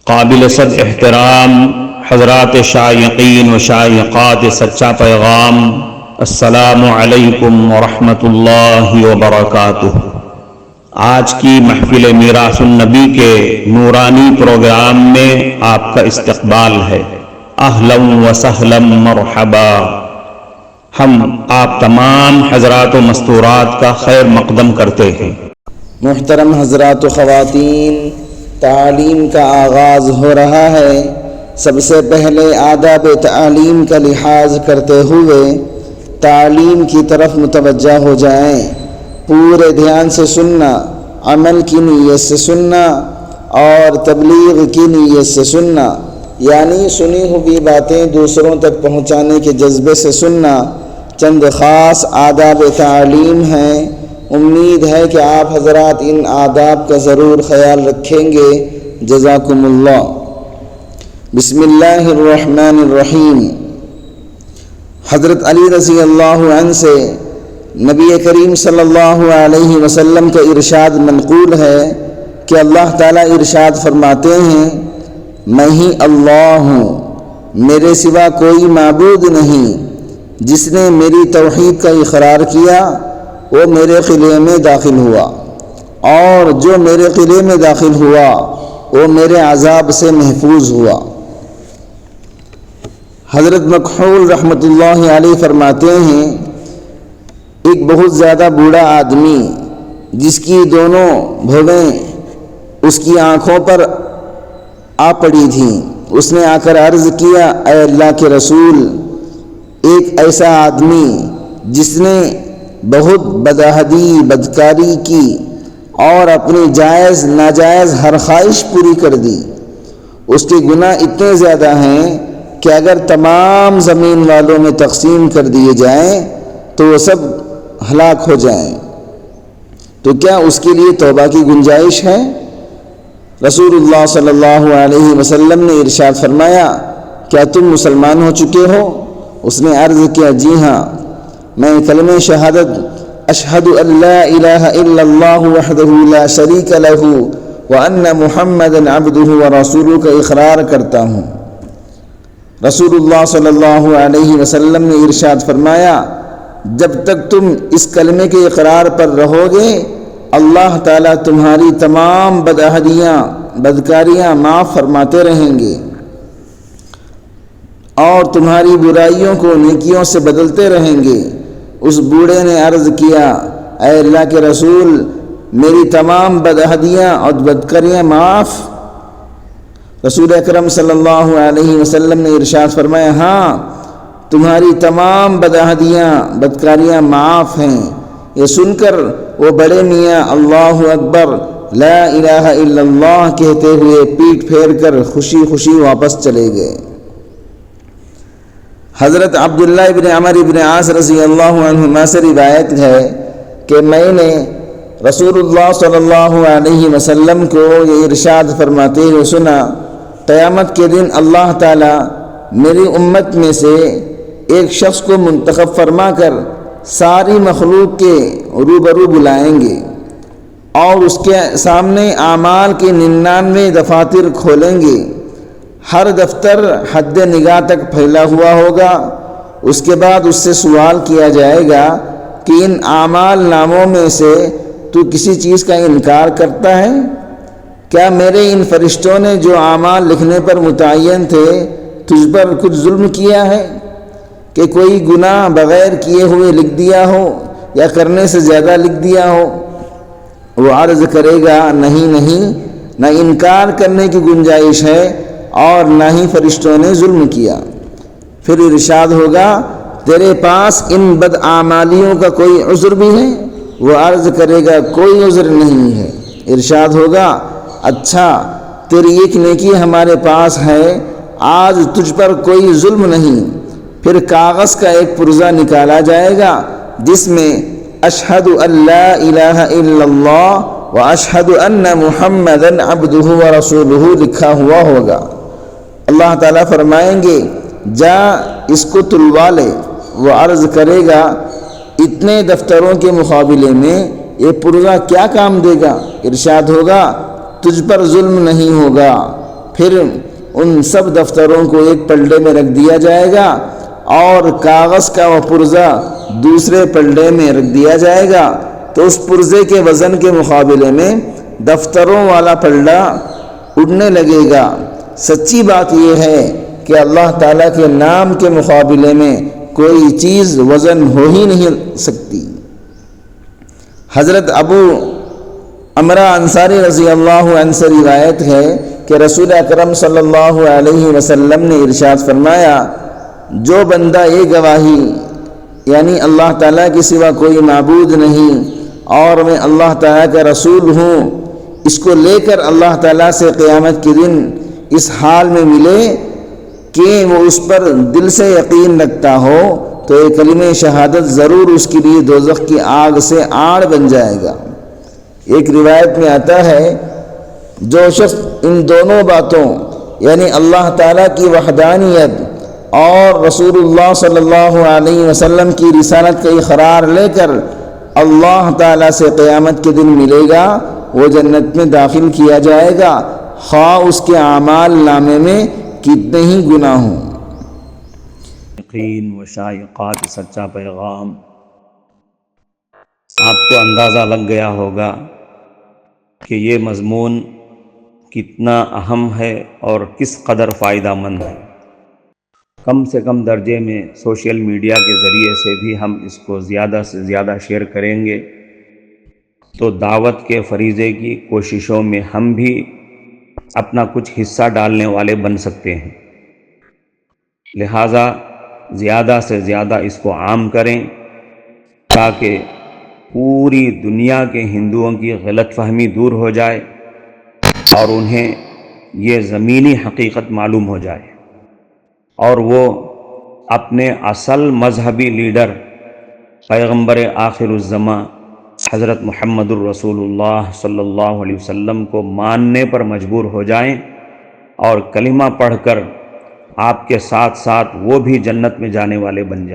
قابل صد احترام حضرات شائقین و شائقات سچا پیغام، السلام علیکم ورحمۃ اللہ وبرکاتہ۔ آج کی محفل میراث النبی کے نورانی پروگرام میں آپ کا استقبال ہے۔ اہلا و سہلا مرحبا۔ ہم آپ تمام حضرات و مستورات کا خیر مقدم کرتے ہیں۔ محترم حضرات و خواتین، تعلیم کا آغاز ہو رہا ہے۔ سب سے پہلے آداب تعلیم کا لحاظ کرتے ہوئے تعلیم کی طرف متوجہ ہو جائیں۔ پورے دھیان سے سننا، عمل کی نیت سے سننا اور تبلیغ کی نیت سے سننا، یعنی سنی ہوئی باتیں دوسروں تک پہنچانے کے جذبے سے سننا۔ چند خاص آداب تعلیم ہیں، امید ہے کہ آپ حضرات ان آداب کا ضرور خیال رکھیں گے۔ جزاکم اللہ۔ بسم اللہ الرحمن الرحیم۔ حضرت علی رضی اللہ عنہ سے نبی کریم صلی اللہ علیہ وسلم کا ارشاد منقول ہے کہ اللہ تعالیٰ ارشاد فرماتے ہیں، میں ہی اللہ ہوں، میرے سوا کوئی معبود نہیں۔ جس نے میری توحید کا اقرار کیا وہ میرے قلعے میں داخل ہوا، اور جو میرے قلعے میں داخل ہوا وہ میرے عذاب سے محفوظ ہوا۔ حضرت مکحول رحمۃ اللہ علیہ فرماتے ہیں، ایک بہت زیادہ بوڑھا آدمی جس کی دونوں بھویں اس کی آنکھوں پر آ پڑی تھیں، اس نے آ کر عرض کیا، اے اللہ کے رسول، ایک ایسا آدمی جس نے بہت بدعہدی بدکاری کی اور اپنی جائز ناجائز ہر خواہش پوری کر دی، اس کے گناہ اتنے زیادہ ہیں کہ اگر تمام زمین والوں میں تقسیم کر دیے جائیں تو وہ سب ہلاک ہو جائیں، تو کیا اس کے لیے توبہ کی گنجائش ہے؟ رسول اللہ صلی اللہ علیہ وسلم نے ارشاد فرمایا، کیا تم مسلمان ہو چکے ہو؟ اس نے عرض کیا، جی ہاں، میں کلمہ شہادت اشہد ان لا الہ الا اللہ وحدہ لا شریک لہ وان محمدا عبدہ ورسولہ کا اقرار کرتا ہوں۔ رسول اللہ صلی اللہ علیہ وسلم نے ارشاد فرمایا، جب تک تم اس کلمے کے اقرار پر رہو گے، اللہ تعالیٰ تمہاری تمام بدعہدیاں بدکاریاں معاف فرماتے رہیں گے اور تمہاری برائیوں کو نیکیوں سے بدلتے رہیں گے۔ اس بوڑھے نے عرض کیا، اے اللہ کے رسول، میری تمام بدعہدیاں اور بدکاریاں معاف؟ رسول اکرم صلی اللہ علیہ وسلم نے ارشاد فرمایا، ہاں، تمہاری تمام بدعہدیاں بدکاریاں معاف ہیں۔ یہ سن کر وہ بڑے میاں اللہ اکبر لا الہ الا اللہ کہتے ہوئے پیٹ پھیر کر خوشی خوشی واپس چلے گئے۔ حضرت عبداللہ ابن عمر ابن عاص رضی اللہ عنہما سے روایت ہے کہ میں نے رسول اللہ صلی اللہ علیہ وسلم کو یہ ارشاد فرماتے ہوئے سنا، قیامت کے دن اللہ تعالیٰ میری امت میں سے ایک شخص کو منتخب فرما کر ساری مخلوق کے روبرو بلائیں گے اور اس کے سامنے اعمال کے 99 دفاتر کھولیں گے۔ ہر دفتر حد نگاہ تک پھیلا ہوا ہوگا۔ اس کے بعد اس سے سوال کیا جائے گا کہ ان اعمال ناموں میں سے تو کسی چیز کا انکار کرتا ہے؟ کیا میرے ان فرشتوں نے جو اعمال لکھنے پر متعین تھے تجھ پر کچھ ظلم کیا ہے کہ کوئی گناہ بغیر کیے ہوئے لکھ دیا ہو یا کرنے سے زیادہ لکھ دیا ہو؟ وہ عرض کرے گا، نہیں، نہ انکار کرنے کی گنجائش ہے اور نہ ہی فرشتوں نے ظلم کیا۔ پھر ارشاد ہوگا، تیرے پاس ان بدعمالیوں کا کوئی عذر بھی ہے؟ وہ عرض کرے گا، کوئی عذر نہیں ہے۔ ارشاد ہوگا، اچھا، تیری ایک نیکی ہمارے پاس ہے، آج تجھ پر کوئی ظلم نہیں۔ پھر کاغذ کا ایک پرزہ نکالا جائے گا جس میں اشہد ان لا الہ الا اللہ و اشہد ان محمدا عبدہ ورسولہ لکھا ہوا ہوگا۔ اللہ تعالیٰ فرمائیں گے، جا اس کو تلوا لے۔ وہ عرض کرے گا، اتنے دفتروں کے مقابلے میں یہ پرزہ کیا کام دے گا؟ ارشاد ہوگا، تجھ پر ظلم نہیں ہوگا۔ پھر ان سب دفتروں کو ایک پلڑے میں رکھ دیا جائے گا اور کاغذ کا وہ پرزہ دوسرے پلڑے میں رکھ دیا جائے گا، تو اس پرزے کے وزن کے مقابلے میں دفتروں والا پلڑا اڑنے لگے گا۔ سچی بات یہ ہے کہ اللہ تعالیٰ کے نام کے مقابلے میں کوئی چیز وزن ہو ہی نہیں سکتی۔ حضرت ابو عمرہ انصاری رضی اللہ عنہ سے روایت ہے کہ رسول اکرم صلی اللہ علیہ وسلم نے ارشاد فرمایا، جو بندہ یہ گواہی یعنی اللہ تعالیٰ کے سوا کوئی معبود نہیں اور میں اللہ تعالیٰ کا رسول ہوں، اس کو لے کر اللہ تعالیٰ سے قیامت کے دن اس حال میں ملے کہ وہ اس پر دل سے یقین رکھتا ہو، تو یہ کلمہ شہادت ضرور اس کے لیے دوزخ کی آگ سے آڑ بن جائے گا۔ ایک روایت میں آتا ہے، جو شخص ان دونوں باتوں یعنی اللہ تعالیٰ کی وحدانیت اور رسول اللہ صلی اللہ علیہ وسلم کی رسالت کا اقرار لے کر اللہ تعالیٰ سے قیامت کے دن ملے گا، وہ جنت میں داخل کیا جائے گا، خواہ اس کے اعمال نامے میں کتنے ہی گناہ ہوں۔ یقین و شائقات سچا پیغام۔ آپ کو اندازہ لگ گیا ہوگا کہ یہ مضمون کتنا اہم ہے اور کس قدر فائدہ مند ہے۔ کم سے کم درجے میں سوشل میڈیا کے ذریعے سے بھی ہم اس کو زیادہ سے زیادہ شیئر کریں گے تو دعوت کے فریضے کی کوششوں میں ہم بھی اپنا کچھ حصہ ڈالنے والے بن سکتے ہیں۔ لہٰذا زیادہ سے زیادہ اس کو عام کریں تاکہ پوری دنیا کے ہندوؤں کی غلط فہمی دور ہو جائے اور انہیں یہ زمینی حقیقت معلوم ہو جائے، اور وہ اپنے اصل مذہبی لیڈر پیغمبر آخر الزماں حضرت محمد الرسول اللہ صلی اللہ علیہ وسلم کو ماننے پر مجبور ہو جائیں اور کلمہ پڑھ کر آپ کے ساتھ ساتھ وہ بھی جنت میں جانے والے بن جائیں۔